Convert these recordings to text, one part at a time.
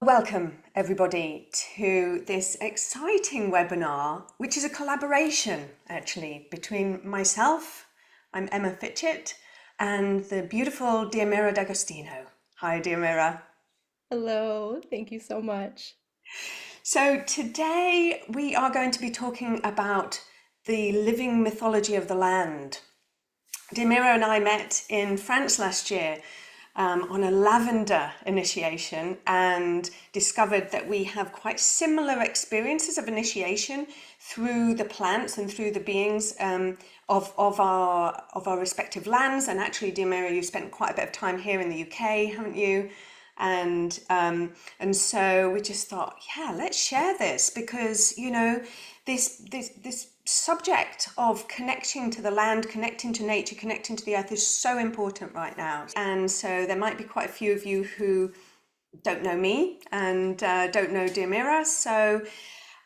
Welcome everybody to this exciting webinar, which is a collaboration actually between myself, I'm Emma Fitchett, and the beautiful Diomira D'Agostino. Hi Diomira. Hello, thank you so much. So today we are going to be talking about the living mythology of the land. Diomira and I met in France last year on a lavender initiation and discovered that we have quite similar experiences of initiation through the plants and through the beings of our respective lands. And actually, Diomira, you've spent quite a bit of time here in the UK, haven't you? And so we just thought, yeah, let's share this because this subject of connecting to the land, connecting to nature, connecting to the earth is so important right now. And so there might be quite a few of you who don't know me and don't know Diomira. So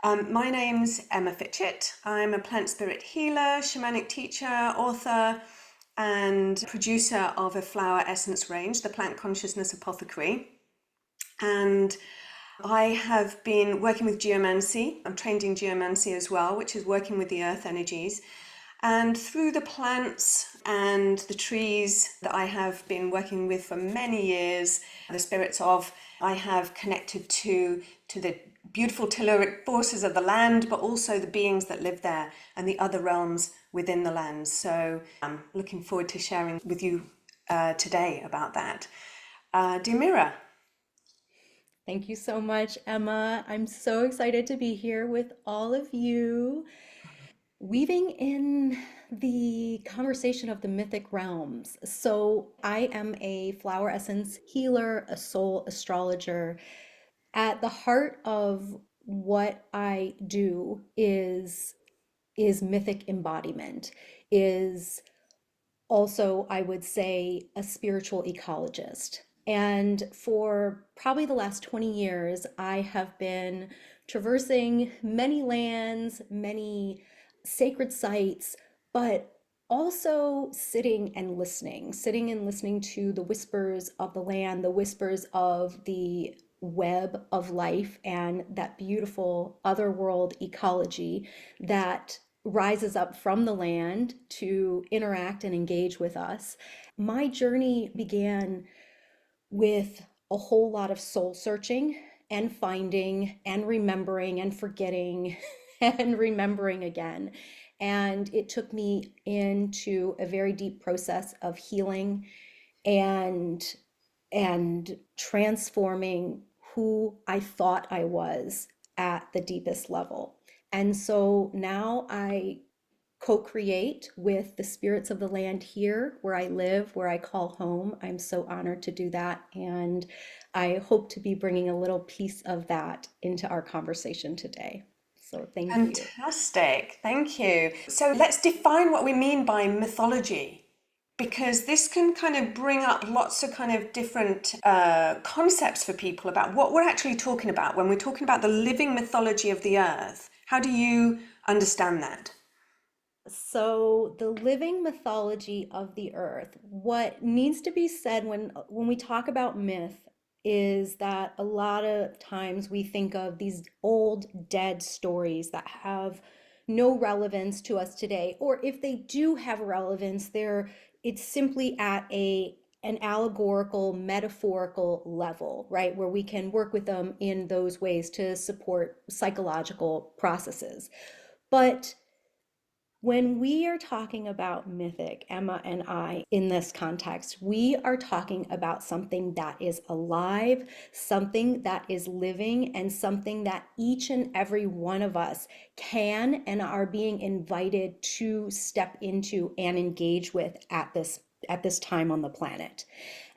my name's Emma Fitchett. I'm a plant spirit healer, shamanic teacher, author, and producer of a flower essence range, the Plant Consciousness Apothecary. And I have been working with geomancy. I'm trained in geomancy as well, which is working with the earth energies. And through the plants and the trees that I have been working with for many years, the spirits of, I have connected to the beautiful telluric forces of the land, but also the beings that live there and the other realms within the land. So I'm looking forward to sharing with you today about that. Diomira. Thank you so much, Emma. I'm so excited to be here with all of you, weaving in the conversation of the mythic realms. So, I am a flower essence healer, a soul astrologer. At the heart of what I do is mythic embodiment, is also, I would say, a spiritual ecologist. And for probably the last 20 years, I have been traversing many lands, many sacred sites, but also sitting and listening to the whispers of the land, the whispers of the web of life, and that beautiful otherworld ecology that rises up from the land to interact and engage with us. My journey began with a whole lot of soul searching and finding and remembering and forgetting and remembering again. And it took me into a very deep process of healing and transforming who I thought I was at the deepest level. And so now I co-create with the spirits of the land here where I live, where I call home. I'm so honored to do that. And I hope to be bringing a little piece of that into our conversation today. So thank you. Fantastic, thank you. So let's define what we mean by mythology, because this can kind of bring up lots of kind of different concepts for people about what we're actually talking about when we're talking about the living mythology of the earth. How do you understand that? So the living mythology of the earth, what needs to be said when we talk about myth is that a lot of times we think of these old dead stories that have no relevance to us today, or if they do have relevance, it's simply at a an allegorical, metaphorical level, right? Where we can work with them in those ways to support psychological processes. But when we are talking about mythic, Emma and I, in this context, we are talking about something that is alive, something that is living, and something that each and every one of us can and are being invited to step into and engage with at this time on the planet.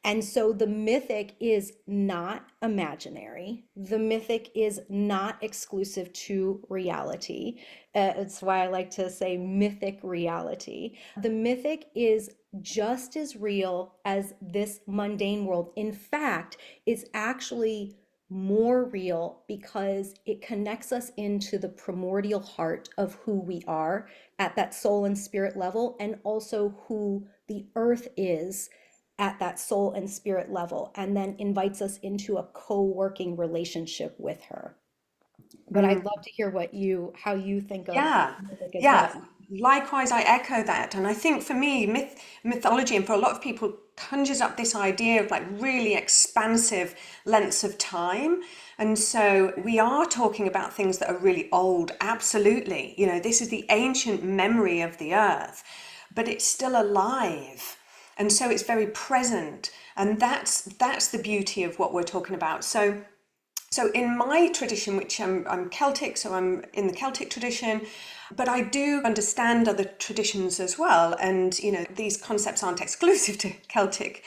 And so the mythic is not imaginary. The mythic is not exclusive to reality. It's why I like to say mythic reality. The mythic is just as real as this mundane world. In fact, it's actually more real because it connects us into the primordial heart of who we are at that soul and spirit level, and also who the earth is at that soul and spirit level, and then invites us into a co-working relationship with her. But I'd love to hear how you think of Yeah, mythic as yeah. well. Likewise, I echo that. And I think for me, mythology, and for a lot of people, conjures up this idea of like really expansive lengths of time. And so we are talking about things that are really old, absolutely. You know, this is the ancient memory of the earth, but it's still alive. And so it's very present. And that's the beauty of what we're talking about. So in my tradition, which I'm Celtic, so I'm in the Celtic tradition, but I do understand other traditions as well. And, you know, these concepts aren't exclusive to Celtic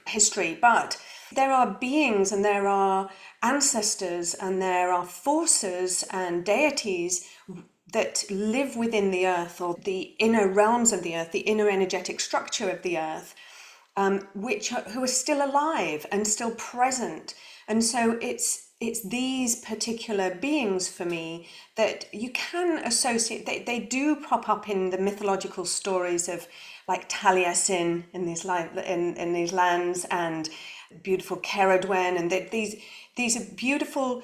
history, but there are beings and there are ancestors and there are forces and deities that live within the earth, or the inner realms of the earth, the inner energetic structure of the earth, who are still alive and still present. And so it's these particular beings for me that you can associate. They do pop up in the mythological stories of like Taliesin in these lands, and beautiful Ceridwen, and these are beautiful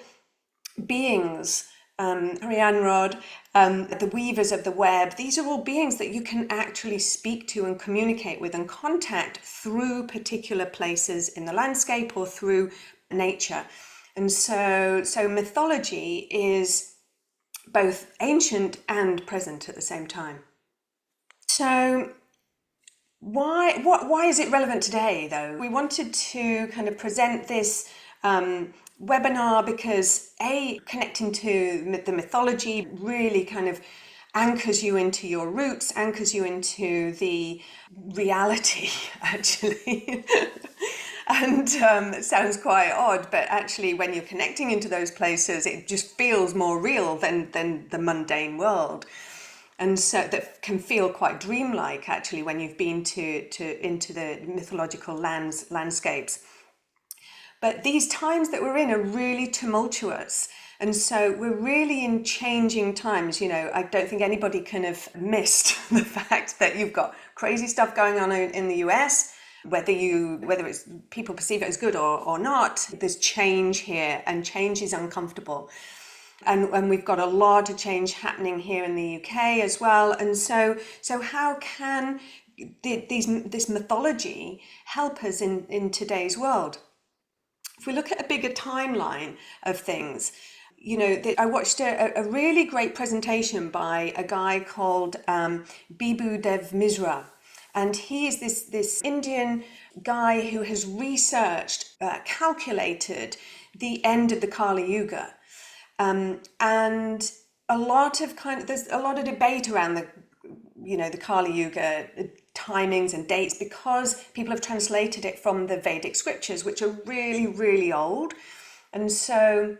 beings, Rhianrod, the weavers of the web. These are all beings that you can actually speak to and communicate with and contact through particular places in the landscape or through nature. And so mythology is both ancient and present at the same time. So why is it relevant today, though? We wanted to kind of present this webinar because connecting to the mythology really kind of anchors you into your roots, anchors you into the reality, actually. And it sounds quite odd, but actually when you're connecting into those places, it just feels more real than the mundane world. And so that can feel quite dreamlike, actually, when you've been into the mythological landscapes. But these times that we're in are really tumultuous. And so we're really in changing times. You know, I don't think anybody can have missed the fact that you've got crazy stuff going on in the US, whether it's people perceive it as good or not. There's change here, and change is uncomfortable. And we've got a lot of change happening here in the UK as well. And so how can this mythology help us in today's world? If we look at a bigger timeline of things, you know, I watched a really great presentation by a guy called Bibu Dev Misra. And he is this Indian guy who has researched, calculated the end of the Kali Yuga. And there's a lot of debate around the Kali Yuga timings and dates, because people have translated it from the Vedic scriptures, which are really, really old. And so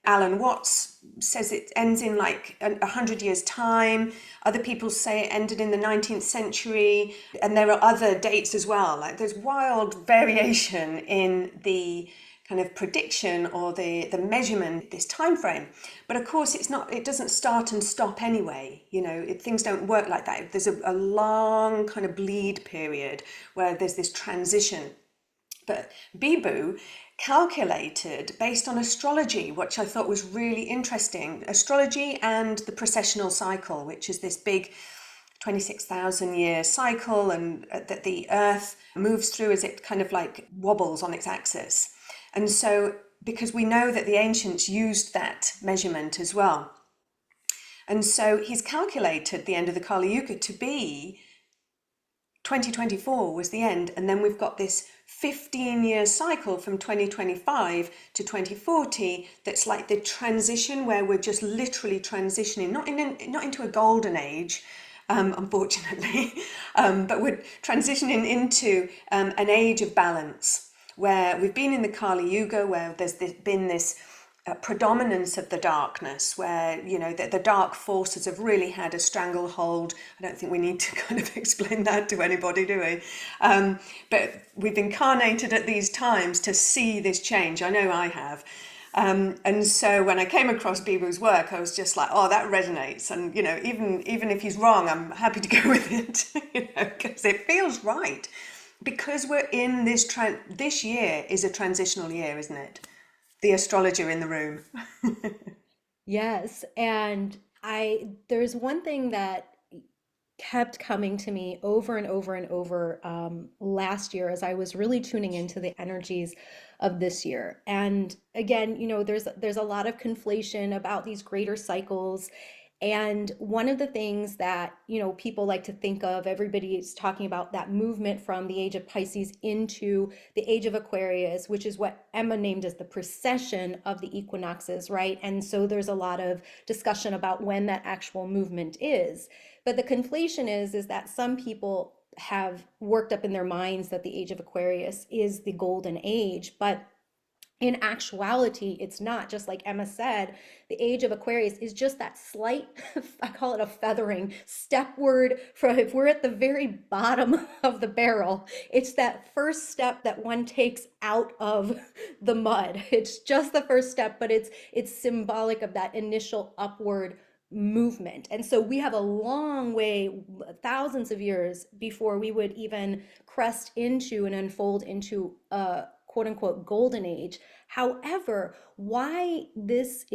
Alan Watts says it ends in like 100 years' time. Other people say it ended in the 19th century. And there are other dates as well. Like there's wild variation in the kind of prediction or the measurement, this time frame. But of course it doesn't start and stop anyway. You know, things don't work like that. There's a long kind of bleed period where there's this transition. But Bibu calculated based on astrology, which I thought was really interesting. Astrology and the precessional cycle, which is this big 26,000 year cycle, and that the earth moves through as it kind of like wobbles on its axis. And so, because we know that the ancients used that measurement as well. And so he's calculated the end of the Kali Yuga to be 2024 was the end. And then we've got this 15-year cycle from 2025 to 2040 that's like the transition, where we're just literally transitioning, not into a golden age, unfortunately, but we're transitioning into an age of balance, where we've been in the Kali Yuga, where there's been this predominance of the darkness, where, you know, the dark forces have really had a stranglehold. I don't think we need to kind of explain that to anybody, do we? But we've incarnated at these times to see this change. I know I have. And so when I came across Bibu's work, I was just like, oh, that resonates. And, you know, even if he's wrong, I'm happy to go with it, you know, because it feels right. because we're in this year is a transitional year, isn't it? The astrologer in the room. Yes, and there's one thing that kept coming to me over and over and over last year as I was really tuning into the energies of this year. And again, there's a lot of conflation about these greater cycles. And one of the things that, people like to think of, everybody is talking about that movement from the age of Pisces into the age of Aquarius, which is what Emma named as the precession of the equinoxes, right? And so there's a lot of discussion about when that actual movement is. But the conflation is that some people have worked up in their minds that the age of Aquarius is the golden age, but in actuality, it's not. Just like Emma said, the age of Aquarius is just that slight, I call it a feathering, stepward from if we're at the very bottom of the barrel, it's that first step that one takes out of the mud. It's just the first step, but it's symbolic of that initial upward movement. And so we have a long way, thousands of years before we would even crest into and unfold into a quote unquote golden age. However, why this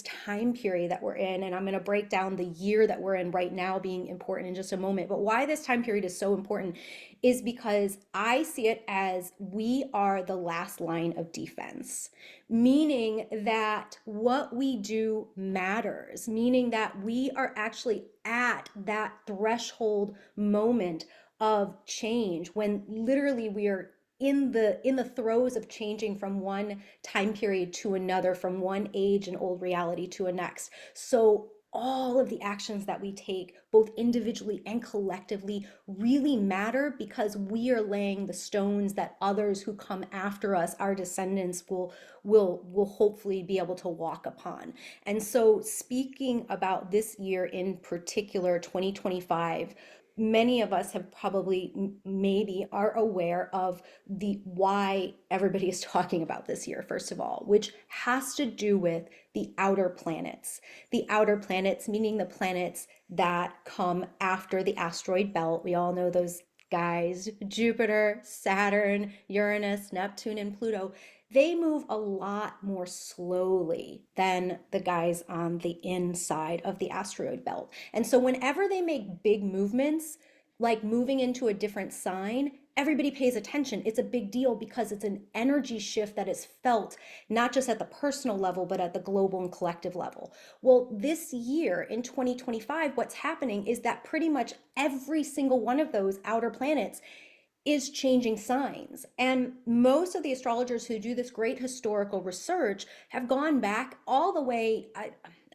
time period that we're in, and I'm going to break down the year that we're in right now being important in just a moment, but why this time period is so important is because I see it as we are the last line of defense, meaning that what we do matters, meaning that we are actually at that threshold moment of change when literally we are in the throes of changing from one time period to another, from one age and old reality to a next. So all of the actions that we take, both individually and collectively, really matter because we are laying the stones that others who come after us, our descendants, will hopefully be able to walk upon. And so speaking about this year in particular, 2025, many of us have probably maybe are aware of the why everybody is talking about this year, first of all, which has to do with the outer planets. The outer planets, meaning the planets that come after the asteroid belt. We all know those guys: Jupiter, Saturn, Uranus, Neptune, and Pluto. They move a lot more slowly than the guys on the inside of the asteroid belt. And so whenever they make big movements, like moving into a different sign, everybody pays attention. It's a big deal because it's an energy shift that is felt not just at the personal level, but at the global and collective level. Well, this year in 2025, what's happening is that pretty much every single one of those outer planets is changing signs. And most of the astrologers who do this great historical research have gone back all the way,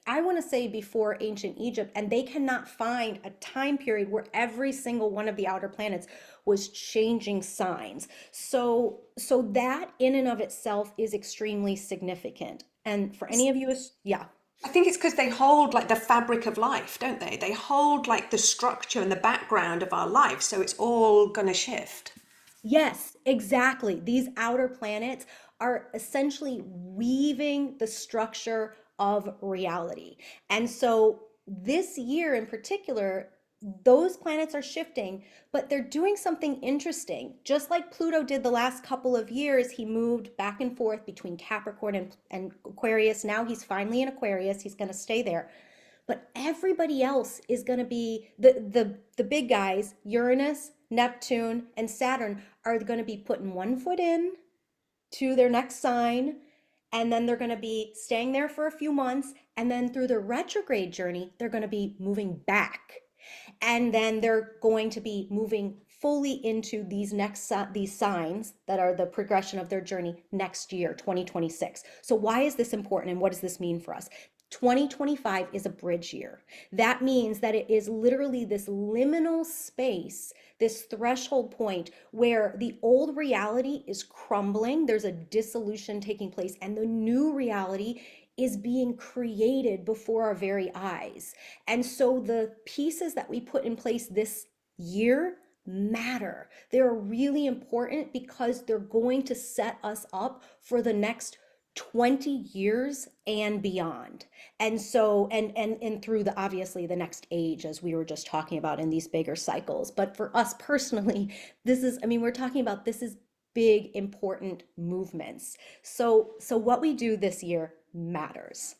I want to say before ancient Egypt, and they cannot find a time period where every single one of the outer planets was changing signs. So that in and of itself is extremely significant. And for any of you, yeah. I think it's because they hold like the fabric of life, don't they? They hold like the structure and the background of our life, so it's all going to shift. Yes, exactly. These outer planets are essentially weaving the structure of reality. And so this year in particular, those planets are shifting, but they're doing something interesting. Just like Pluto did the last couple of years, he moved back and forth between Capricorn and Aquarius. Now he's finally in Aquarius. He's going to stay there, but everybody else is going to be the big guys. Uranus, Neptune, and Saturn are going to be putting one foot in to their next sign, and then they're going to be staying there for a few months, and then through their retrograde journey they're going to be moving back, and then they're going to be moving fully into these signs that are the progression of their journey next year, 2026. So why is this important and what does this mean for us? 2025 is a bridge year. That means that it is literally this liminal space, this threshold point where the old reality is crumbling, there's a dissolution taking place, and the new reality is being created before our very eyes. And so the pieces that we put in place this year matter. They're really important because they're going to set us up for the next 20 years and beyond. And so and through the obviously the next age, as we were just talking about in these bigger cycles. But for us personally, this is, I mean, we're talking about, this is big important movements. So what we do this year matters.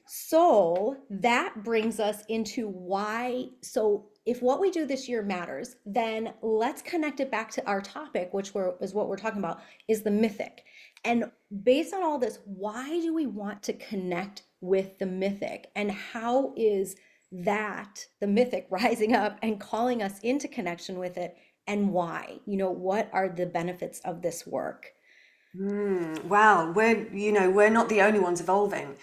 So that brings us into why. So if what we do this year matters, then let's connect it back to our topic, is what we're talking about, is the mythic. And based on all this, why do we want to connect with the mythic? And how is that, the mythic, rising up and calling us into connection with it? And why? What are the benefits of this work? Well, we're not the only ones evolving.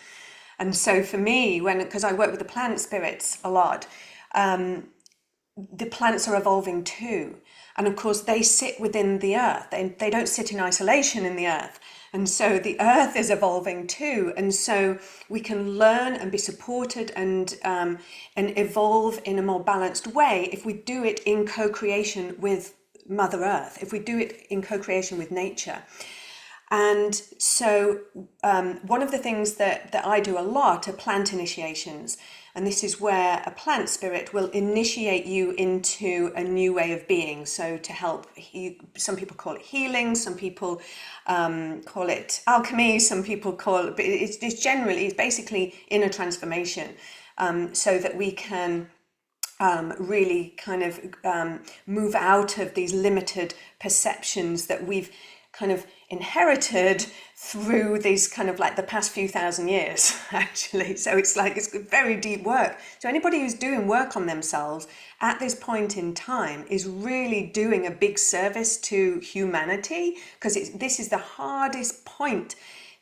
And so for me, because I work with the plant spirits a lot, the plants are evolving too. And of course, they sit within the earth. They don't sit in isolation in the earth. And so the earth is evolving too. And so we can learn and be supported and evolve in a more balanced way if we do it in co-creation with Mother Earth, if we do it in co-creation with nature. And so one of the things that I do a lot are plant initiations. And this is where a plant spirit will initiate you into a new way of being. So to help, some people call it healing, some people call it alchemy, some people call it, but it's basically inner transformation, so that we can really kind of move out of these limited perceptions that we've kind of inherited through these kind of like the past few thousand years, actually. So it's very deep work. So anybody who's doing work on themselves at this point in time is really doing a big service to humanity, because this is the hardest point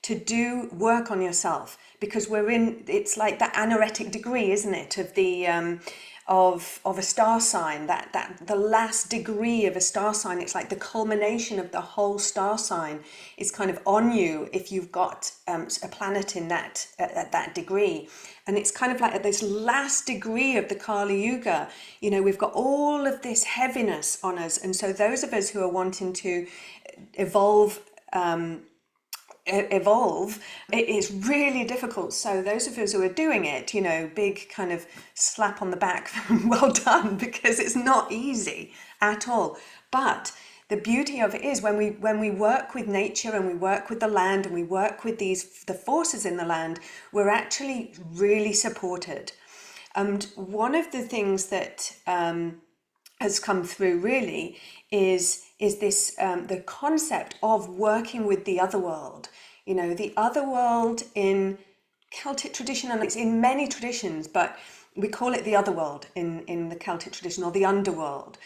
to do work on yourself, because it's like that anaretic degree, isn't it, of the of a star sign, that the last degree of a star sign. It's like the culmination of the whole star sign is kind of on you if you've got a planet in that at that degree. And it's kind of like at this last degree of the Kali Yuga, we've got all of this heaviness on us. And so those of us who are wanting to evolve, it is really difficult. So those of us who are doing it, big kind of slap on the back, well done, because it's not easy at all. But the beauty of it is when we work with nature and we work with the land and we work with the forces in the land, we're actually really supported. And one of the things that has come through really is this the concept of working with the other world. The other world in Celtic tradition, and it's in many traditions, but we call it the otherworld in the Celtic tradition, or the underworld.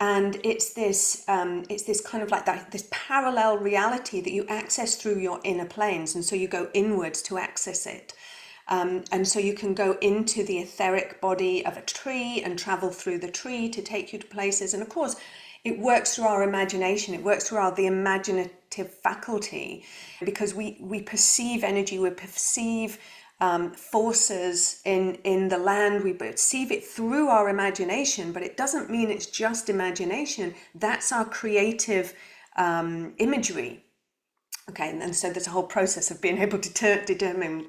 And it's this kind of like that, this parallel reality that you access through your inner planes, and so you go inwards to access it. And so you can go into the etheric body of a tree and travel through the tree to take you to places. And of course, it works through our imagination. It works through the imaginative faculty, because we perceive energy, we perceive forces in the land, we perceive it through our imagination, but it doesn't mean it's just imagination. That's our creative imagery. Okay, and so there's a whole process of being able to determine,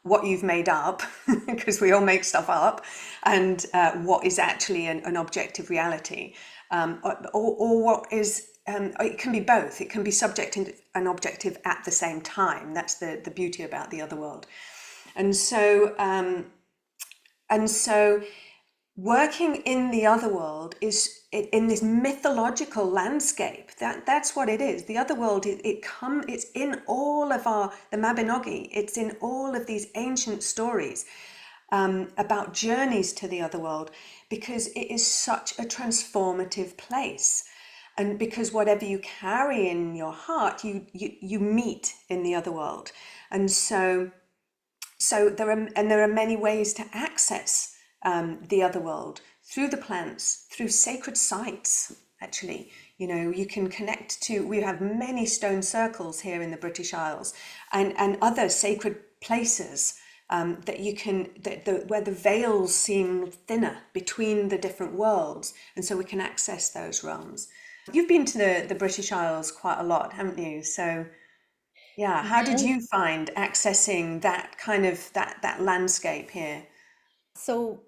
what you've made up, because we all make stuff up, and what is actually an objective reality, or what is. It can be both. It can be subjective and objective at the same time. That's the beauty about the other world, and so working in the other world is in this mythological landscape. That's what it is. The other world, it's in all of the Mabinogi. It's in all of these ancient stories about journeys to the other world, because it is such a transformative place. And because whatever you carry in your heart, you meet in the other world. And so there are many ways to access the other world, through the plants, through sacred sites. Actually, you can connect to. We have many stone circles here in the British Isles, and other sacred places that you can where the veils seem thinner between the different worlds, and so we can access those realms. You've been to the British Isles quite a lot, haven't you? So Yeah, how did you find accessing that kind of that landscape here? So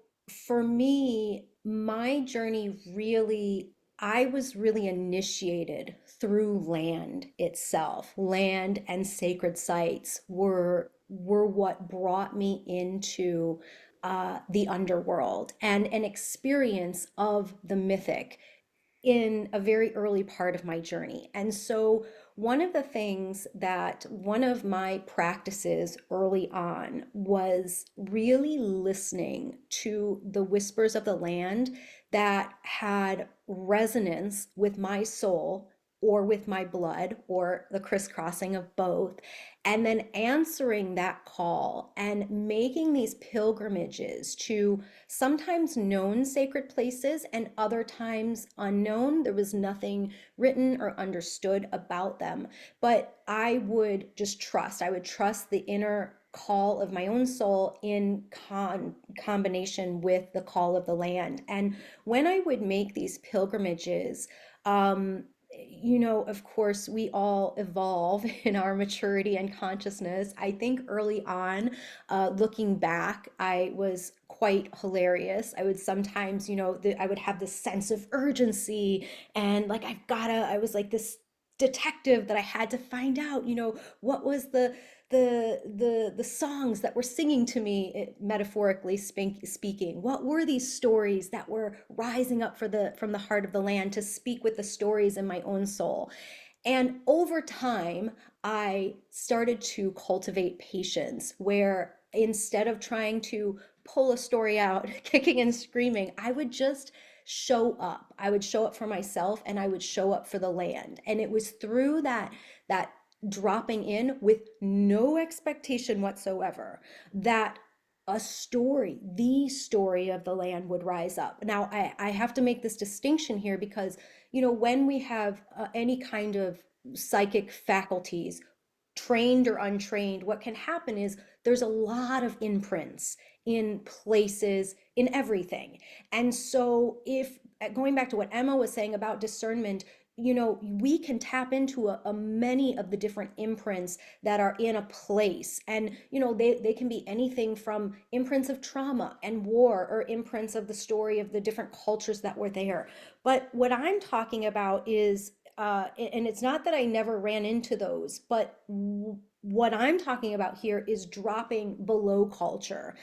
for me, my journey really, I was really initiated through land itself. Land and sacred sites were what brought me into the underworld and an experience of the mythic in a very early part of my journey. And so, one of the things that one of my practices early on was really listening to the whispers of the land that had resonance with my soul or with my blood or the crisscrossing of both. And then answering that call and making these pilgrimages to sometimes known sacred places and other times unknown. There was nothing written or understood about them, but I would just trust. I would trust the inner call of my own soul in combination with the call of the land. And when I would make these pilgrimages, of course, we all evolve in our maturity and consciousness. I think early on, looking back, I was quite hilarious. I would sometimes, I would have this sense of urgency and like, I was like this detective that I had to find out, what was the songs that were singing to me, metaphorically speaking. What were these stories that were rising up from the heart of the land to speak with the stories in my own soul? And over time, I started to cultivate patience where instead of trying to pull a story out, kicking and screaming, I would just show up. I would show up for myself and I would show up for the land. And it was through that dropping in with no expectation whatsoever that a story, the story of the land would rise up. Now, I have to make this distinction here because when we have any kind of psychic faculties, trained or untrained, what can happen is there's a lot of imprints in places, in everything. And so, if going back to what Emma was saying about discernment, we can tap into a many of the different imprints that are in a place. And, they can be anything from imprints of trauma and war or imprints of the story of the different cultures that were there. But what I'm talking about is and it's not that I never ran into those, but what I'm talking about here is dropping below culture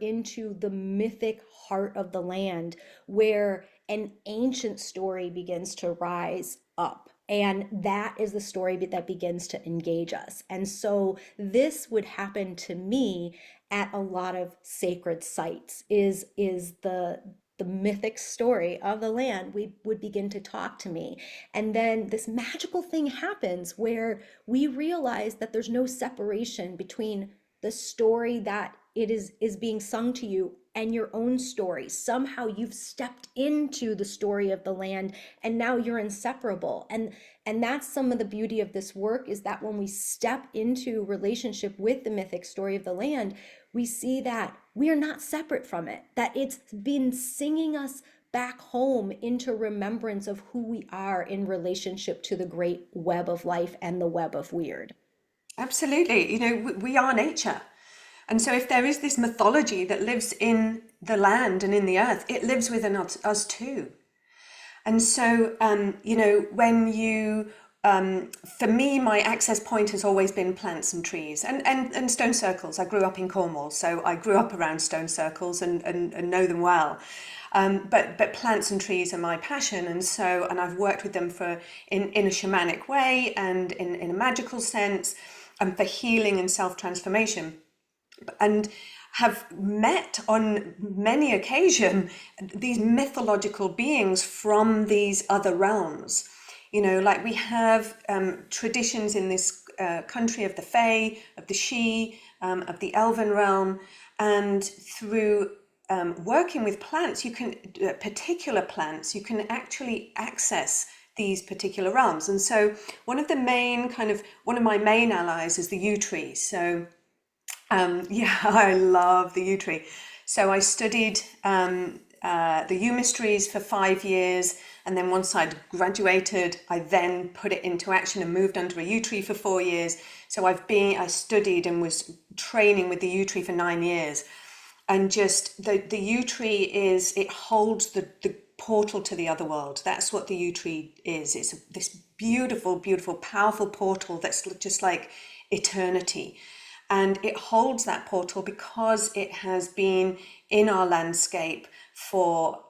into the mythic heart of the land where an ancient story begins to rise up. And that is the story that begins to engage us. And so this would happen to me at a lot of sacred sites is the mythic story of the land we would begin to talk to me. And then this magical thing happens where we realize that there's no separation between the story that it is being sung to you and your own story. Somehow you've stepped into the story of the land and now you're inseparable. And that's some of the beauty of this work, is that when we step into relationship with the mythic story of the land, we see that we are not separate from it, that it's been singing us back home into remembrance of who we are in relationship to the great web of life and the web of weird. Absolutely. We are nature. And so if there is this mythology that lives in the land and in the earth, it lives within us too. And so, when you, for me, my access point has always been plants and trees and stone circles. I grew up in Cornwall, so I grew up around stone circles and know them well. But plants and trees are my passion, and I've worked with them in a shamanic way and in a magical sense, and for healing and self-transformation, and have met on many occasions these mythological beings from these other realms. Like we have traditions in this country of the Fae, of the She, of the Elven realm, and through working with plants, particular plants, you can actually access these particular realms. And so one of my main allies is the yew tree. So yeah, I love the yew tree. So I studied the U Mysteries for 5 years, and then once I'd graduated, I then put it into action and moved under a U tree for 4 years. So I studied and was training with the U tree for 9 years. And just the U tree it holds the portal to the other world. That's what the U tree is. It's this beautiful, beautiful, powerful portal that's just like eternity. And it holds that portal because it has been in our landscape for,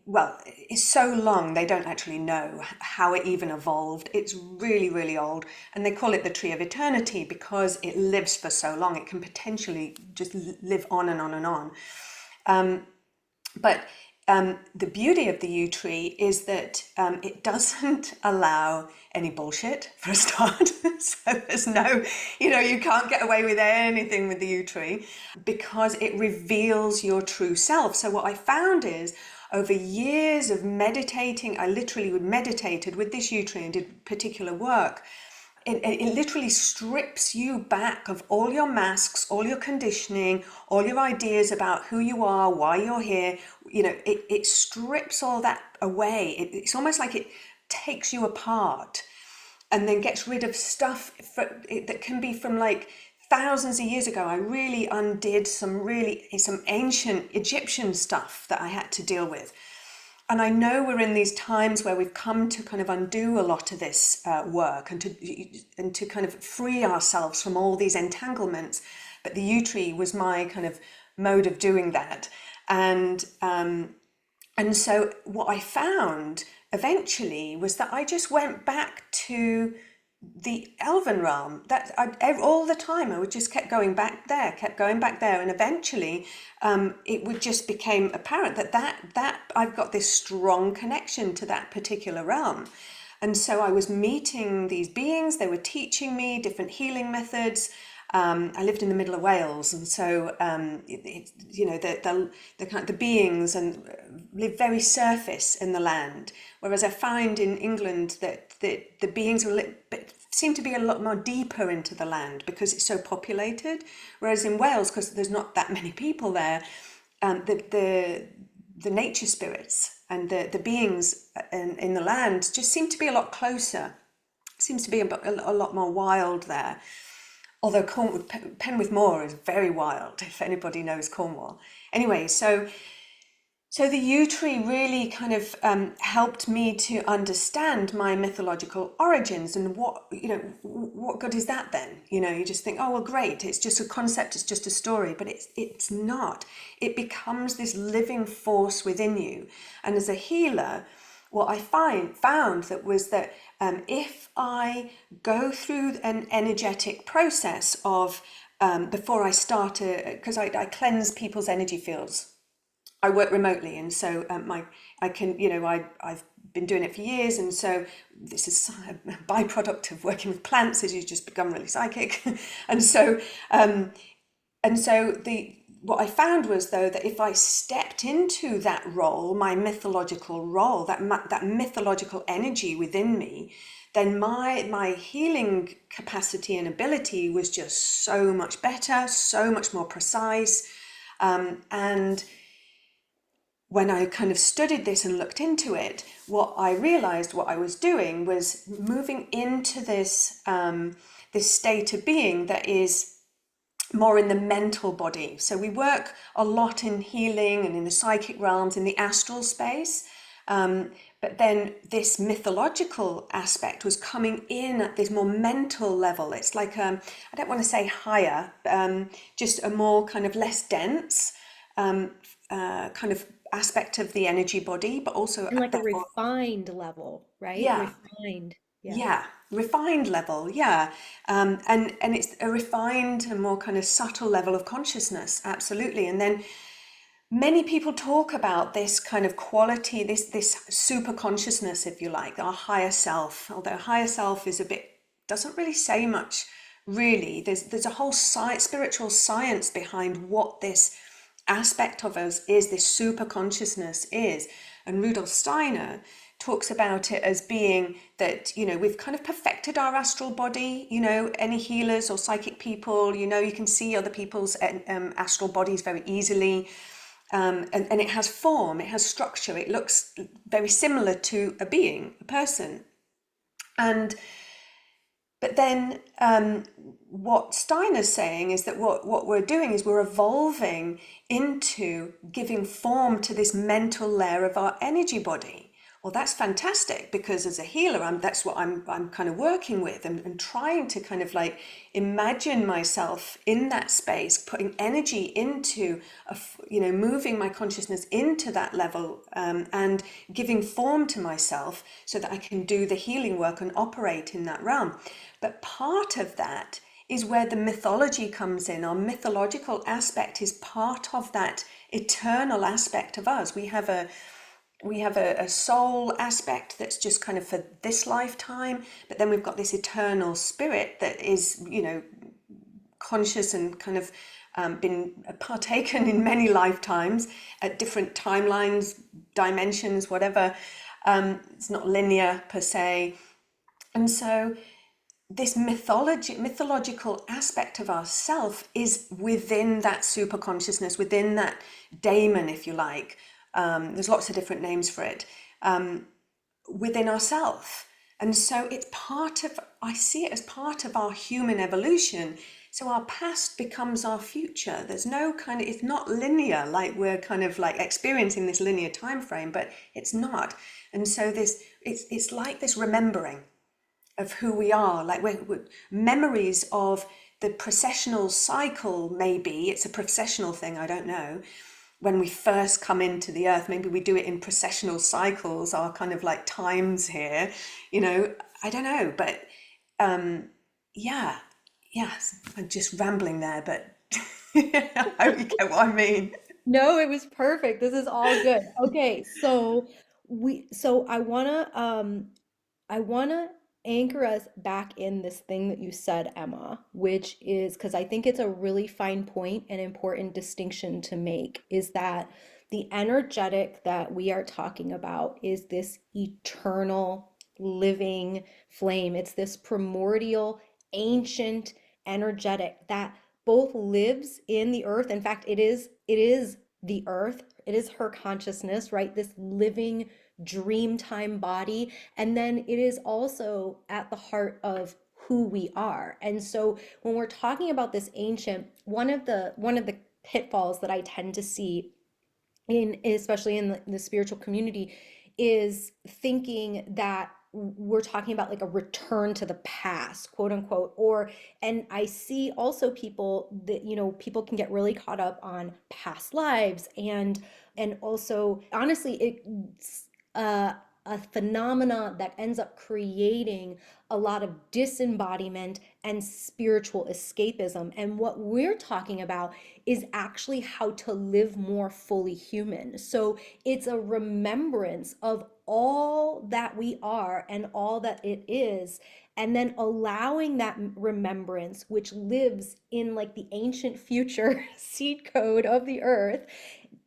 well, it's so long they don't actually know how it even evolved. It's really, really old. And they call it the tree of eternity because it lives for so long. It can potentially just live on and on and on. But the beauty of the U tree is that it doesn't allow any bullshit for a start. So there's no, you can't get away with anything with the U tree because it reveals your true self. So what I found is over years of meditating, I literally meditated with this U tree and did particular work. It literally strips you back of all your masks, all your conditioning, all your ideas about who you are, why you're here. It strips all that away. It's almost like it takes you apart and then gets rid of stuff that can be from like thousands of years ago. I really undid some ancient Egyptian stuff that I had to deal with. And I know we're in these times where we've come to kind of undo a lot of this work and to kind of free ourselves from all these entanglements. But the U tree was my kind of mode of doing that. And so what I found eventually was that I just went back to the elven realm. All the time I would just kept going back there, and eventually it would just became apparent that I've got this strong connection to that particular realm. And so I was meeting these beings. They were teaching me different healing methods. I lived in the middle of Wales, and so the beings and live very surface in the land. Whereas I find in England that the beings seem to be a lot more deeper into the land because it's so populated. Whereas in Wales, because there's not that many people there, the nature spirits and the beings in the land just seem to be a lot closer. Seems to be a lot more wild there. Although Penwith Moor is very wild, if anybody knows Cornwall. Anyway, so the U tree really kind of helped me to understand my mythological origins and what good is that then? You just think, oh, well, great, it's just a concept, it's just a story, but it's not. It becomes this living force within you. And as a healer, what I found that if I go through an energetic process of before I start because I cleanse people's energy fields. I work remotely, and so I've been doing it for years, and so this is a byproduct of working with plants, as you just become really psychic, what I found was, though, that if I stepped into that role, my mythological role, that mythological energy within me, then my healing capacity and ability was just so much better, so much more precise, and when I kind of studied this and looked into it, what I realized what I was doing was moving into this state of being that is more in the mental body. So we work a lot in healing and in the psychic realms, in the astral space. But then this mythological aspect was coming in at this more mental level. It's like, I don't want to say higher, just a more kind of less dense kind of aspect of the energy body, but also And like a refined level, right? Yeah. Refined. Yeah, refined level, yeah. And it's a refined and more kind of subtle level of consciousness, absolutely. And then many people talk about this kind of quality, this super consciousness, if you like, our higher self, although higher self doesn't really say much, really. There's a whole spiritual science behind what this aspect of us is, this super consciousness is. And Rudolf Steiner talks about it as being that, we've kind of perfected our astral body. Any healers or psychic people, you can see other people's astral bodies very easily. and it has form, it has structure, it looks very similar to a being, a person. And but then what Steiner's saying is that what we're doing is we're evolving into giving form to this mental layer of our energy body. Well, that's fantastic, because as a healer, that's what I'm kind of working with, and trying to kind of like imagine myself in that space, putting energy into, moving my consciousness into that level, and giving form to myself so that I can do the healing work and operate in that realm. But part of that is where the mythology comes in. Our mythological aspect is part of that eternal aspect of us. We have a soul aspect that's just kind of for this lifetime, but then we've got this eternal spirit that is, conscious and kind of been partaken in many lifetimes at different timelines, dimensions, whatever. It's not linear per se. And so this mythological aspect of ourself is within that super consciousness, within that daemon, if you like. There's lots of different names for it, within ourself. And so it's I see it as part of our human evolution. So our past becomes our future. There's no it's not linear, like we're kind of like experiencing this linear time frame, but it's not. And so it's like this remembering of who we are, like we're memories of the processional cycle. Maybe it's a processional thing, I don't know. When we first come into the earth, maybe we do it in processional cycles, our kind of like times here, I don't know. But yeah, I'm just rambling there, but I hope you get what I mean. No, it was perfect. This is all good. Okay, so I wanna anchor us back in this thing that you said, Emma, which is because I think it's a really fine point and important distinction to make, is that the energetic that we are talking about is this eternal living flame. It's this primordial, ancient energetic that both lives in the earth. In fact, it is the earth. It is her consciousness, right? This living dreamtime body. And then it is also at the heart of who we are. And so when we're talking about this ancient, one of the pitfalls that I tend to see in, especially in the spiritual community, is thinking that we're talking about like a return to the past, quote unquote. And I see also people that, people can get really caught up on past lives, and also honestly it's a phenomena that ends up creating a lot of disembodiment and spiritual escapism. And what we're talking about is actually how to live more fully human. So it's a remembrance of all that we are and all that it is, and then allowing that remembrance, which lives in like the ancient future seed code of the earth,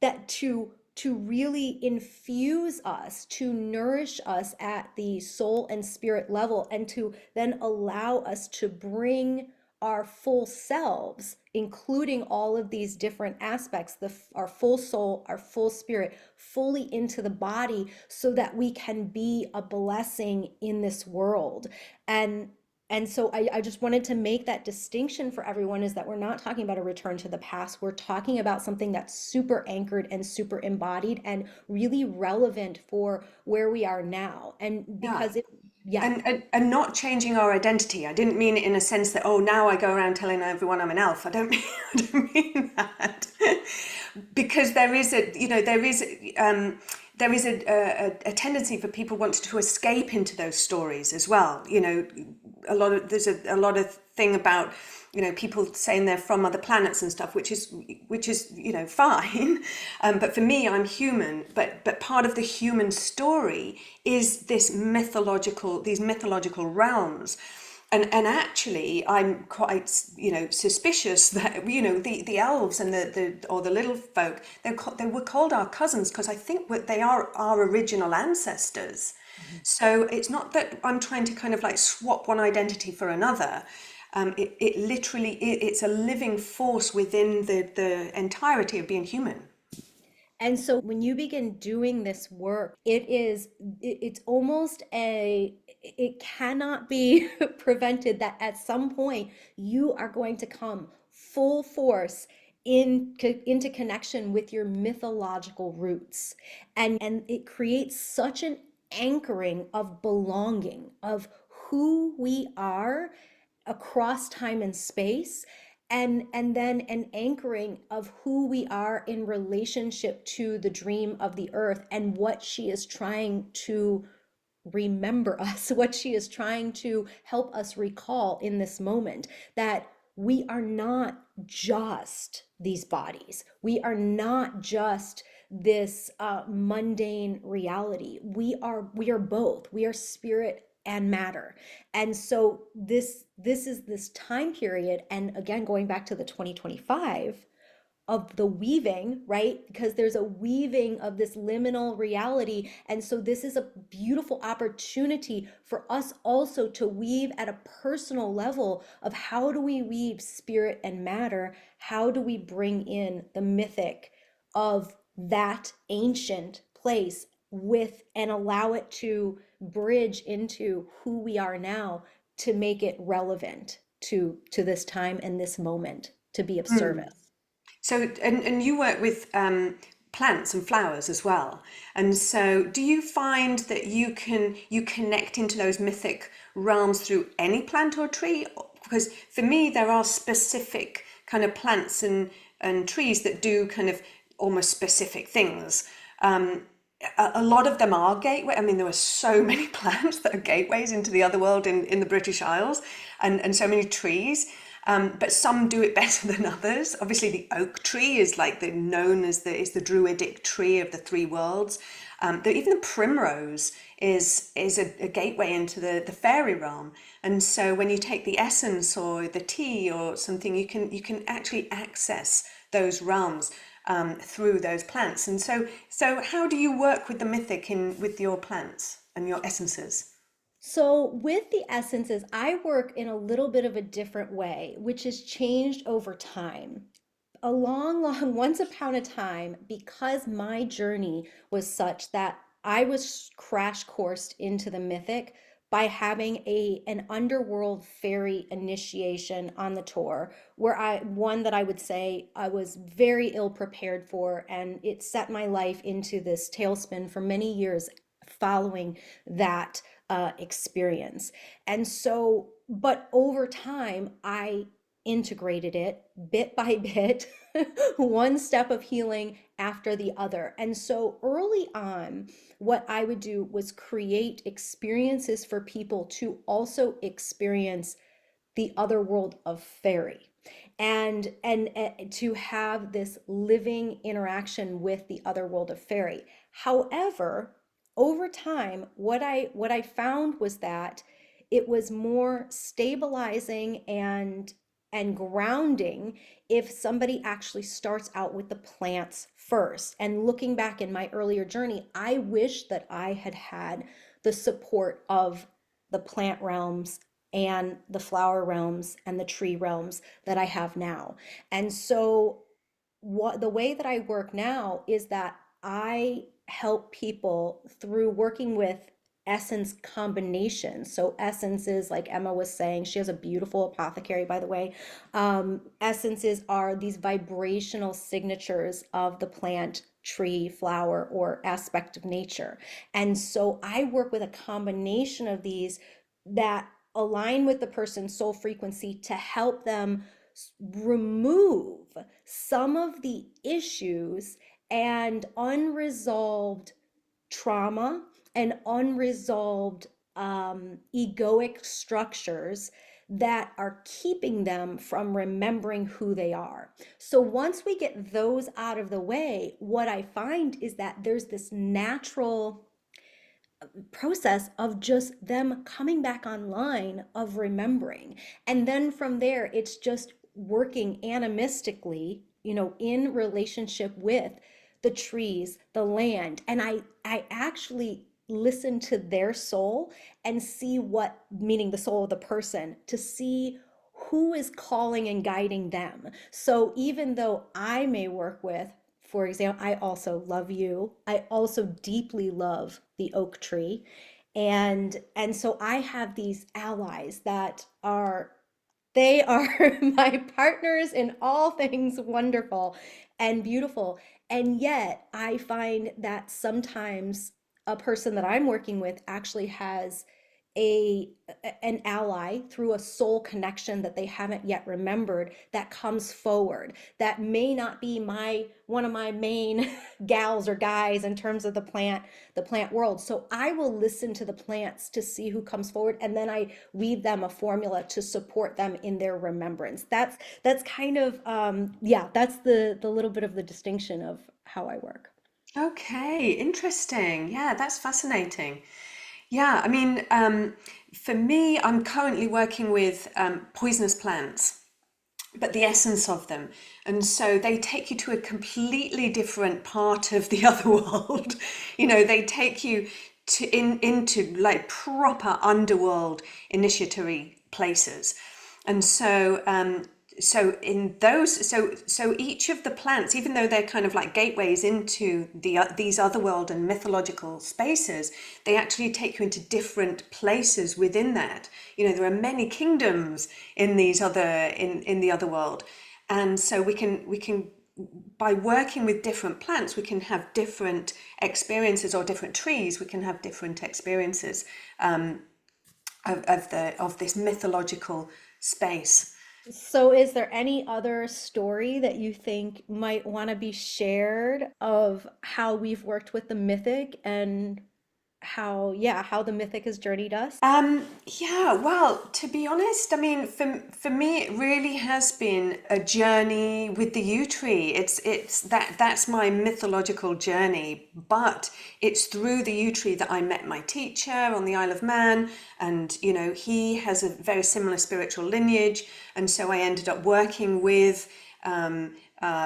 that to really infuse us, to nourish us at the soul and spirit level, and to then allow us to bring our full selves, including all of these different aspects, our full soul, our full spirit, fully into the body, so that we can be a blessing in this world. And and so I just wanted to make that distinction for everyone, is that we're not talking about a return to the past. We're talking about something that's super anchored and super embodied and really relevant for where we are now. And Yeah. because yeah. And not changing our identity. I didn't mean it in a sense that, oh, now I go around telling everyone I'm an elf. I don't mean, I don't mean that. Because there is a tendency for people wanting to escape into those stories as well. There's a lot of thing about, people saying they're from other planets and stuff, which is fine. But for me, I'm human. But part of the human story is these mythological realms. And actually, I'm quite, suspicious that, the elves and the little folk, they were called our cousins, because I think they are our original ancestors. So it's not that I'm trying to kind of like swap one identity for another. It literally, it's a living force within the entirety of being human. And so when you begin doing this work, it's almost it cannot be prevented that at some point you are going to come full force into connection with your mythological roots. And it creates such an anchoring of belonging, of who we are across time and space, and then an anchoring of who we are in relationship to the dream of the earth and what she is trying to remember us, what she is trying to help us recall in this moment, that we are not just these bodies. We are not just this mundane reality. We are both. We are spirit and matter. And so this is this time period, and again going back to the 2025 of the weaving, right? Because there's a weaving of this liminal reality. And so this is a beautiful opportunity for us also to weave at a personal level of how do we weave spirit and matter? How do we bring in the mythic of that ancient place with and allow it to bridge into who we are now to make it relevant to this time and this moment to be of service. So, and you work with plants and flowers as well. And so, do you find that you connect into those mythic realms through any plant or tree? Because for me, there are specific kind of plants and trees that do kind of almost specific things. A lot of them are gateway. I mean, there are so many plants that are gateways into the other world in the British Isles, and so many trees. But some do it better than others. Obviously, the oak tree is like the known as the is the druidic tree of the three worlds. Even the primrose is a gateway into the fairy realm. And so when you take the essence or the tea or something, you can actually access those realms through those plants. And so how do you work with the mythic in with your plants and your essences? So, with the essences, I work in a little bit of a different way, which has changed over time. A long, long, once upon a time, because my journey was such that I was crash coursed into the mythic by having an underworld fairy initiation on the tour, where one that I would say I was very ill prepared for, and it set my life into this tailspin for many years following that experience. And so, but over time, I integrated it bit by bit, one step of healing after the other. And so early on, what I would do was create experiences for people to also experience the other world of fairy, and to have this living interaction with the other world of fairy. However, over time, what I found was that it was more stabilizing and grounding if somebody actually starts out with the plants first. And looking back in my earlier journey, I wish that I had had the support of the plant realms and the flower realms and the tree realms that I have now. And so what the way that I work now is that I help people through working with essence combinations. So essences, like Emma was saying, she has a beautiful apothecary, by the way. Essences are these vibrational signatures of the plant, tree, flower, or aspect of nature. And so I work with a combination of these that align with the person's soul frequency to help them remove some of the issues and unresolved trauma and unresolved egoic structures that are keeping them from remembering who they are. So once we get those out of the way, what I find is that there's this natural process of just them coming back online of remembering. And then from there, it's just working animistically, in relationship with the trees, the land. And I actually listen to their soul and see what, meaning the soul of the person, to see who is calling and guiding them. So even though I may work with, for example, I also love you. I also deeply love the oak tree. And so I have these allies that are they are my partners in all things wonderful and beautiful. And yet, I find that sometimes a person that I'm working with actually has a an ally through a soul connection that they haven't yet remembered that comes forward that may not be my one of my main gals or guys in terms of the plant world. So I will listen to the plants to see who comes forward, and then I weave them a formula to support them in their remembrance. That's kind of yeah, that's the little bit of the distinction of how I work. Okay, interesting. Yeah, that's fascinating. Yeah, I mean, for me, I'm currently working with poisonous plants, but the essence of them. And so they take you to a completely different part of the other world. You know, they take you into like proper underworld initiatory places. And so in those, so each of the plants, even though they're kind of like gateways into these otherworld and mythological spaces, they actually take you into different places within that. You know, there are many kingdoms in these other in the other world, and so we can by working with different plants, we can have different experiences, or different trees, we can have different experiences of this mythological space. So, is there any other story that you think might want to be shared of how we've worked with the mythic and how, yeah, how the mythic has journeyed us? Yeah, well, to be honest, I mean, for me, it really has been a journey with the yew tree. That's my mythological journey, but it's through the yew tree that I met my teacher on the Isle of Man, and you know, he has a very similar spiritual lineage, and so I ended up working with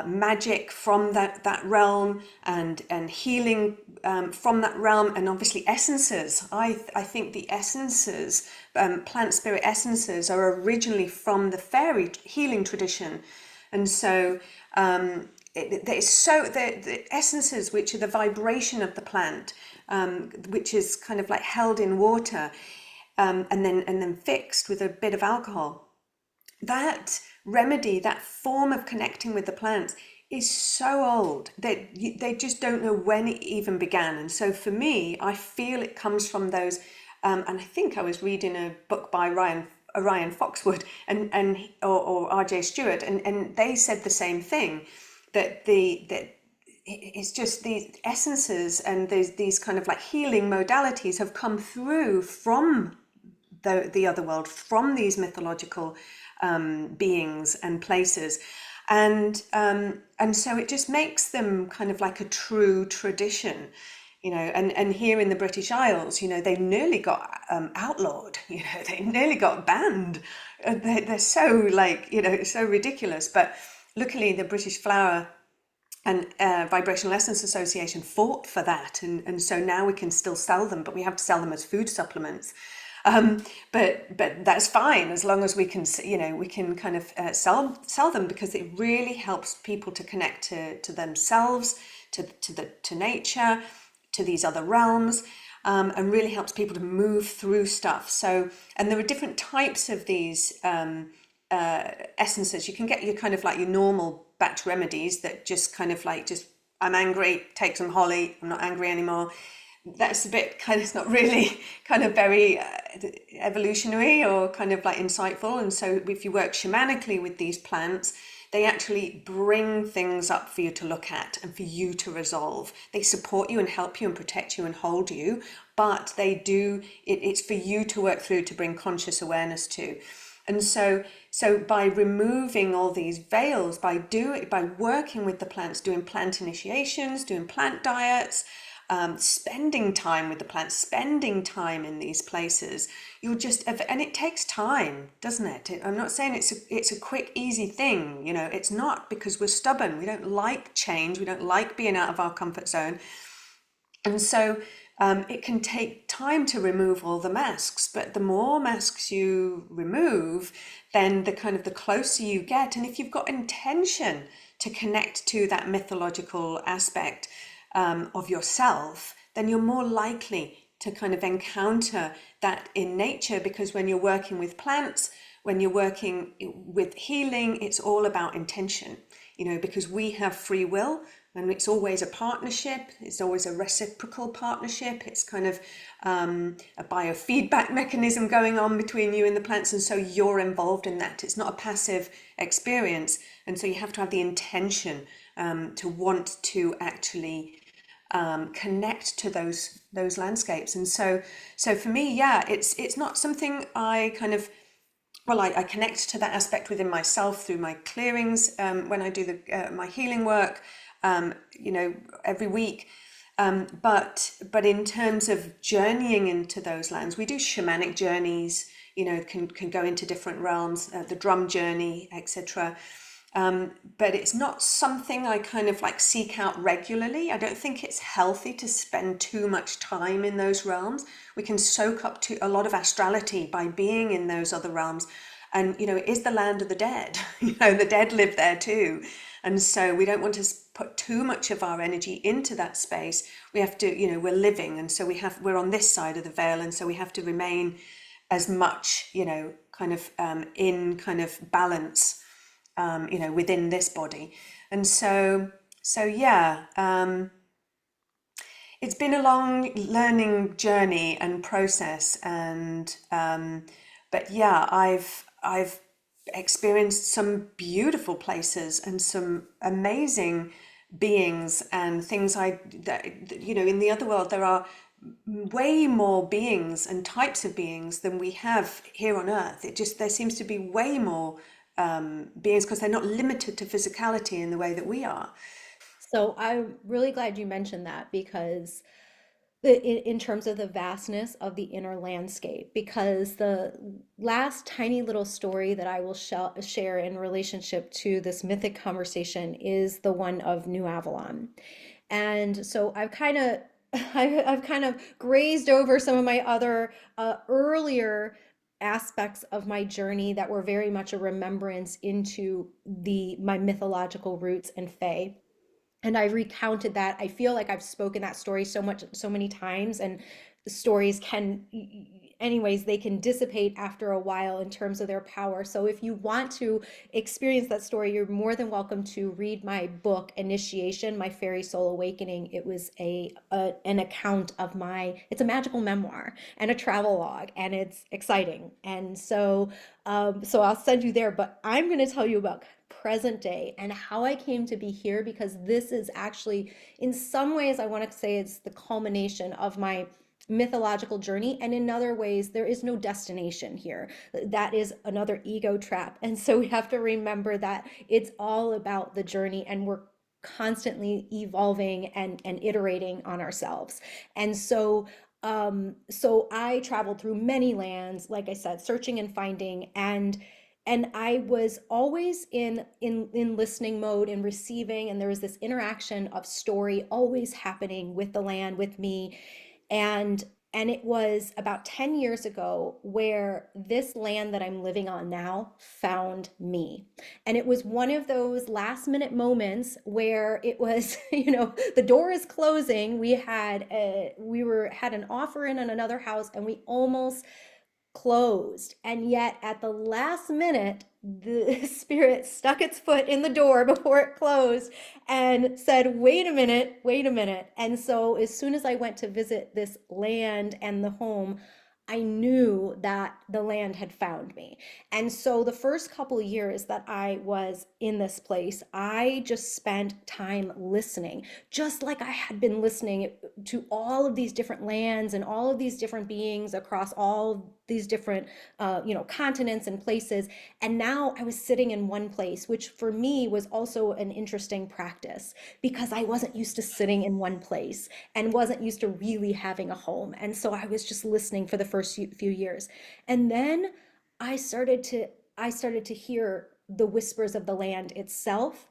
magic from that realm, and healing from that realm, and obviously essences. I think the essences, plant spirit essences, are originally from the fairy healing tradition, and so there's so the essences, which are the vibration of the plant, which is kind of like held in water, and then fixed with a bit of alcohol. That remedy, that form of connecting with the plants, is so old that they just don't know when it even began. And so for me, I feel it comes from those. And I think I was reading a book by Ryan Foxwood or R.J. Stewart, and they said the same thing, that it's just these essences and these kind of like healing modalities have come through from the other world, from these mythological beings and places, and so it just makes them kind of like a true tradition, you know. And here in the British Isles, you know, they nearly got outlawed, you know, they nearly got banned. They're so, like, you know, so ridiculous. But luckily, the British Flower and Vibrational Essence Association fought for that, and so now we can still sell them, but we have to sell them as food supplements. But that's fine, as long as we can, you know, we can kind of sell them, because it really helps people to connect to themselves, to nature, to these other realms, and really helps people to move through stuff. So, and there are different types of these essences. You can get your kind of like your normal batch remedies that just kind of like, just, I'm angry, take some holly, I'm not angry anymore. That's a bit kind of, it's not really kind of very evolutionary or kind of like insightful. And so if you work shamanically with these plants, they actually bring things up for you to look at and for you to resolve. They support you and help you and protect you and hold you, but they do, it's for you to work through, to bring conscious awareness to. And so by removing all these veils, by working with the plants, doing plant initiations, doing plant diets, spending time with the plants, spending time in these places, you'll just, and it takes time, doesn't it? I'm not saying it's a quick, easy thing, you know, it's not, because we're stubborn. We don't like change. We don't like being out of our comfort zone. And so it can take time to remove all the masks, but the more masks you remove, then the kind of the closer you get. And if you've got intention to connect to that mythological aspect of yourself, then you're more likely to kind of encounter that in nature, because when you're working with plants, when you're working with healing, it's all about intention, because we have free will, and it's always a partnership. It's always a reciprocal partnership. It's kind of a biofeedback mechanism going on between you and the plants, and so you're involved in that. It's not a passive experience, and so you have to have the intention to want to actually connect to those landscapes. And so for me, yeah, it's not something I kind of, well, I connect to that aspect within myself through my clearings when I do my healing work, every week. But in terms of journeying into those lands, we do shamanic journeys. Can go into different realms, the drum journey, etc. But it's not something I kind of like seek out regularly. I don't think it's healthy to spend too much time in those realms. We can soak up to a lot of astrality by being in those other realms. And, it is the land of the dead. The dead live there too. And so we don't want to put too much of our energy into that space. We have to, we're living. And so we're on this side of the veil. And so we have to remain as much, kind of in kind of balance within this body. And so yeah, it's been a long learning journey and process. And but yeah, I've experienced some beautiful places and some amazing beings and things in the other world there are way more beings and types of beings than we have here on earth. There seems to be way more beings, because they're not limited to physicality in the way that we are. So I'm really glad you mentioned that, because in terms of the vastness of the inner landscape, because the last tiny little story that I will share in relationship to this mythic conversation is the one of New Avalon. And so I've kind of grazed over some of my other earlier aspects of my journey that were very much a remembrance into my mythological roots and fae. And I recounted that. I feel like I've spoken that story so many times, and stories can, anyways, they can dissipate after a while in terms of their power. So if you want to experience that story, you're more than welcome to read my book, Initiation, My Fairy Soul Awakening. It was an account of it's a magical memoir and a travel log, and it's exciting. And so I'll send you there, but I'm going to tell you about present day and how I came to be here, because this is actually, in some ways, I want to say it's the culmination of my mythological journey, and in other ways there is no destination here. That is another ego trap, and so we have to remember that it's all about the journey, and we're constantly evolving and iterating on ourselves. And so I traveled through many lands, like I said, searching and finding, and I was always in listening mode and receiving, and there was this interaction of story always happening with the land, with me. And and it was about 10 years ago where this land that I'm living on now found me. And it was one of those last minute moments where it was, the door is closing. We had an offer in on another house, and we almost closed. And yet, at the last minute, the spirit stuck its foot in the door before it closed and said, wait a minute, wait a minute. And so, as soon as I went to visit this land and the home, I knew that the land had found me. And so the first couple of years that I was in this place, I just spent time listening, just like I had been listening to all of these different lands and all of these different beings across all these different, continents and places. And now I was sitting in one place, which for me was also an interesting practice, because I wasn't used to sitting in one place and wasn't used to really having a home. And so I was just listening for the first few years. And then I started to I started to hear the whispers of the land itself,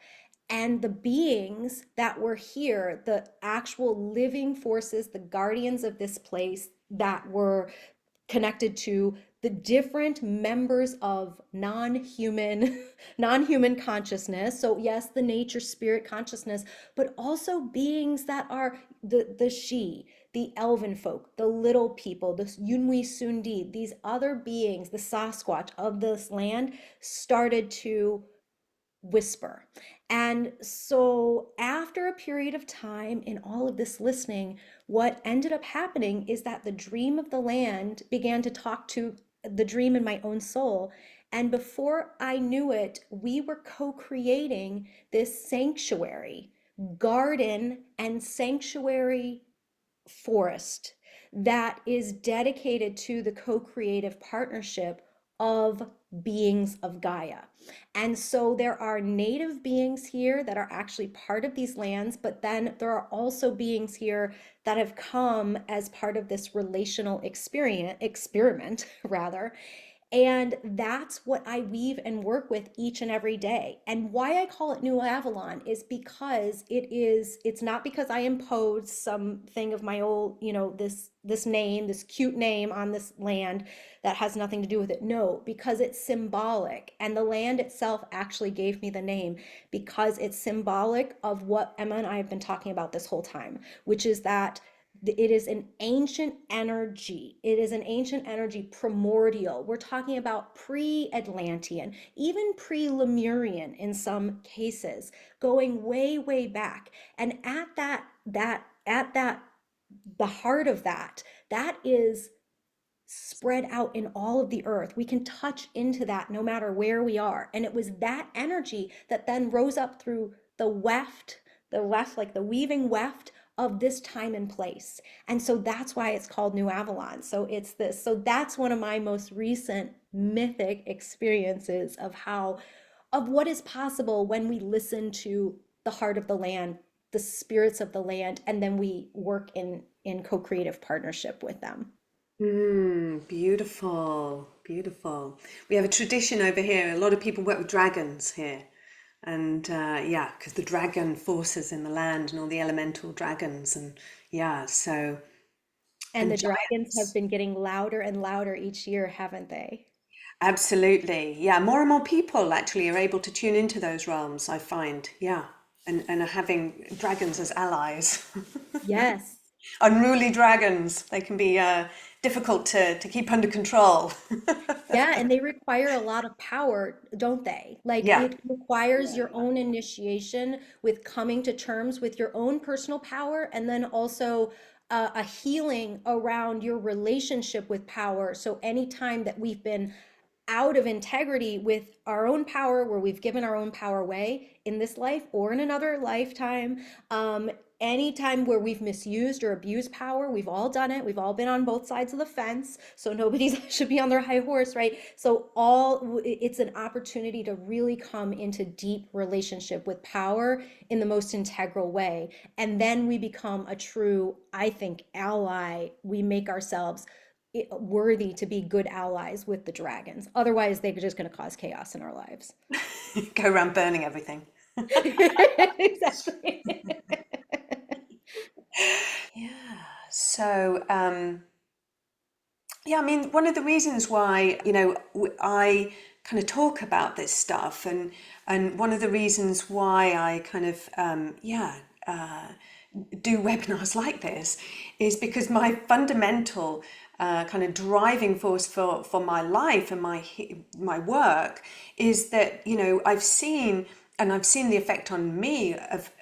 and the beings that were here, the actual living forces, the guardians of this place that were connected to the different members of non-human non-human consciousness. So yes, the nature spirit consciousness, but also beings that are the she, the elven folk, the little people, the Yunwi Sundi, these other beings, the Sasquatch of this land started to whisper. And so, after a period of time in all of this listening, what ended up happening is that the dream of the land began to talk to the dream in my own soul. And before I knew it, we were co creating this sanctuary, garden, and sanctuary forest that is dedicated to the co-creative partnership of beings of Gaia. And so there are native beings here that are actually part of these lands, but then there are also beings here that have come as part of this relational experiment rather. And that's what I weave and work with each and every day. And why I call it New Avalon is because it's not because I imposed something of my old, this name, this cute name on this land that has nothing to do with it. No, because it's symbolic. And the land itself actually gave me the name because it's symbolic of what Emma and I have been talking about this whole time, which is that it is an ancient energy. It is an ancient energy, primordial. We're talking about pre-Atlantean, even pre-Lemurian in some cases, going way, way back. And at that, the heart of that, that is spread out in all of the earth. We can touch into that no matter where we are. And it was that energy that then rose up through the weft, like the weaving weft of this time and place. And so that's why it's called New Avalon. So it's this. So that's one of my most recent mythic experiences of what is possible when we listen to the heart of the land, the spirits of the land, and then we work in co-creative partnership with them. Beautiful, beautiful. We have a tradition over here. A lot of people work with dragons here. And yeah, because the dragon forces in the land and all the elemental dragons. And yeah, so, And and the dragons have giants. been getting louder and louder each year, haven't they? Absolutely. Yeah, more and more people actually are able to tune into those realms, I find. Yeah. And are having dragons as allies. Yes. Unruly dragons. They can be difficult to keep under control. Yeah, and they require a lot of power, don't they? Like Yeah. it requires your own initiation with coming to terms with your own personal power and then also a healing around your relationship with power. So anytime that we've been out of integrity with our own power, where we've given our own power away in this life or in another lifetime, anytime where we've misused or abused power, we've all done it. We've all been on both sides of the fence. So nobody should be on their high horse, right? So it's an opportunity to really come into deep relationship with power in the most integral way. And then we become a true, I think, ally. We make ourselves worthy to be good allies with the dragons. Otherwise, they're just going to cause chaos in our lives. Go around burning everything. Exactly. Yeah. So, yeah, I mean, one of the reasons why, I kind of talk about this stuff, and one of the reasons why I kind of, do webinars like this is because my fundamental kind of driving force for my life and my work is that, I've seen the effect on me of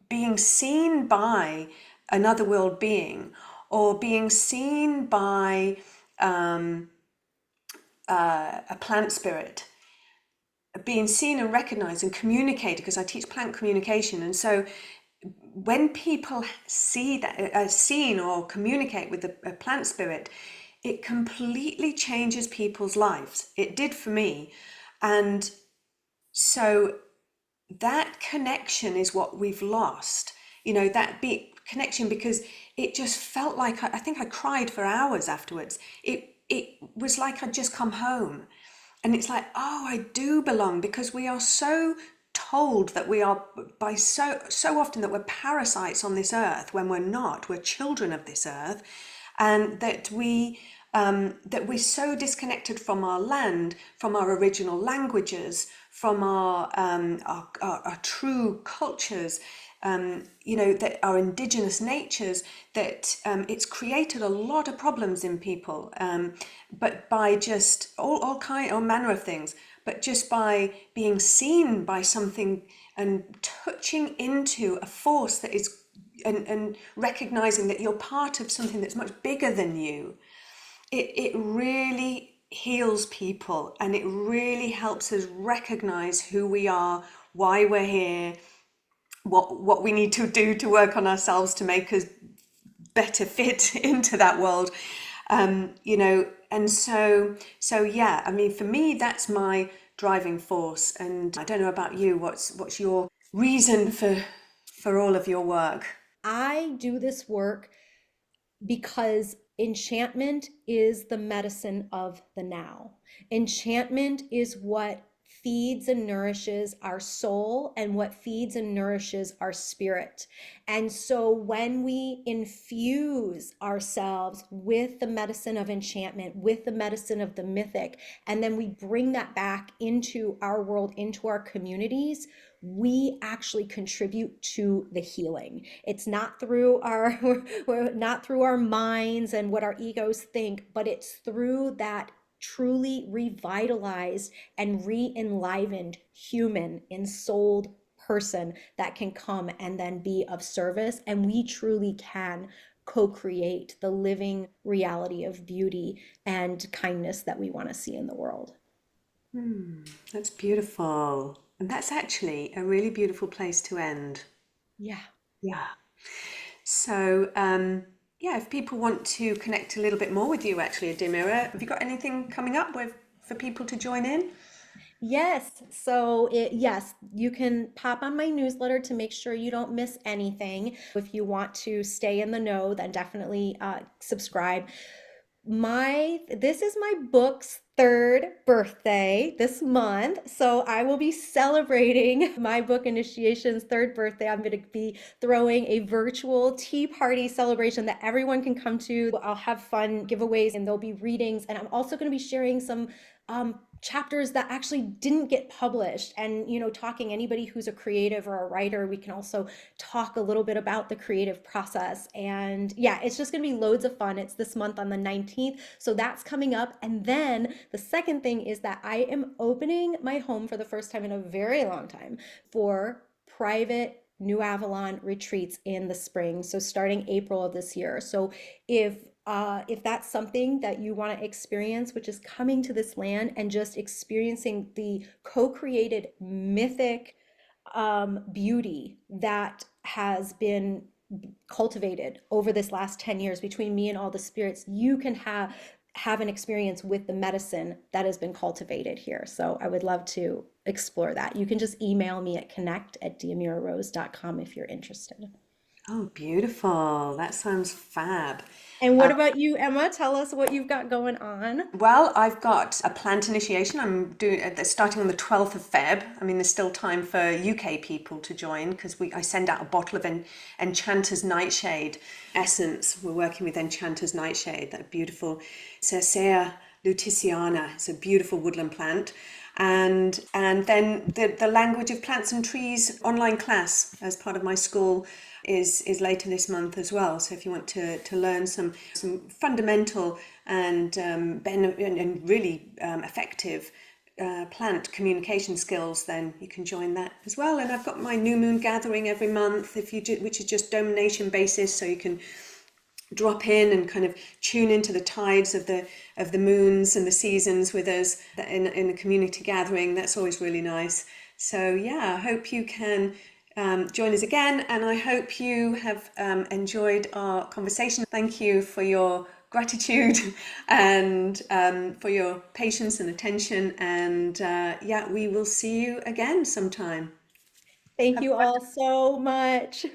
being seen by another world being, or being seen by a plant spirit, being seen and recognized and communicated, because I teach plant communication. And so when people see that, are seen or communicate with a plant spirit, it completely changes people's lives. It did for me. And so that connection is what we've lost, that connection, because it just felt like I think I cried for hours afterwards. It was like I'd just come home, and it's like, oh, I do belong, because we are so told that we are, by so often, that we're parasites on this earth, when we're not. We're children of this earth, and that we that we're so disconnected from our land, from our original languages, from our true cultures, that our indigenous natures, that it's created a lot of problems in people. But by just all manner of things, but just by being seen by something and touching into a force that is, and recognizing that you're part of something that's much bigger than you, it really heals people, and it really helps us recognize who we are, why we're here, what we need to do to work on ourselves to make us better fit into that world. And so yeah, I mean, for me, that's my driving force. And I don't know about you, what's your reason for all of your work? I do this work because enchantment is the medicine of the now. Enchantment is what feeds and nourishes our soul and what feeds and nourishes our spirit. And so when we infuse ourselves with the medicine of enchantment, with the medicine of the mythic, and then we bring that back into our world, into our communities, we actually contribute to the healing. It's not through our not through our minds and what our egos think, but it's through that truly revitalized and re-enlivened human ensouled person that can come and then be of service, and we truly can co-create the living reality of beauty and kindness that we want to see in the world. That's beautiful. And that's actually a really beautiful place to end. Yeah. Yeah. So, yeah, if people want to connect a little bit more with you, actually, Adimira, have you got anything coming up with for people to join in? Yes. Yes, you can pop on my newsletter to make sure you don't miss anything. If you want to stay in the know, then definitely subscribe. This is my book's third birthday this month. So I will be celebrating my book initiation's third birthday. I'm going to be throwing a virtual tea party celebration that everyone can come to. I'll have fun giveaways and there'll be readings. And I'm also going to be sharing some chapters that actually didn't get published, and talking anybody who's a creative or a writer, we can also talk a little bit about the creative process. And yeah, it's just going to be loads of fun. It's this month on the 19th, so that's coming up. And then the second thing is that I am opening my home for the first time in a very long time for private New Avalon retreats in the spring, so starting April of this year. So if that's something that you want to experience, which is coming to this land and just experiencing the co-created mythic beauty that has been cultivated over this last 10 years between me and all the spirits, you can have an experience with the medicine that has been cultivated here. So I would love to explore that. You can just email me at connect@diamirarose.com if you're interested. Oh, beautiful. That sounds fab. And what about you, Emma? Tell us what you've got going on. Well, I've got a plant initiation. I'm doing starting on the 12th of Feb. I mean, there's still time for UK people to join because I send out a bottle of Enchanter's Nightshade essence. We're working with Enchanter's Nightshade, that beautiful Cercea luticiana. It's a beautiful woodland plant. And then the language of plants and trees online class as part of my school is later this month as well. So if you want to learn some fundamental and really effective plant communication skills, then you can join that as well. And I've got my new moon gathering every month, which is just domination basis, so you can drop in and kind of tune into the tides of the moons and the seasons with us in a community gathering. That's always really nice. So yeah, I hope you can join us again, and I hope you have enjoyed our conversation. Thank you for your gratitude and for your patience and attention, and yeah, we will see you again sometime. Thank you all so much.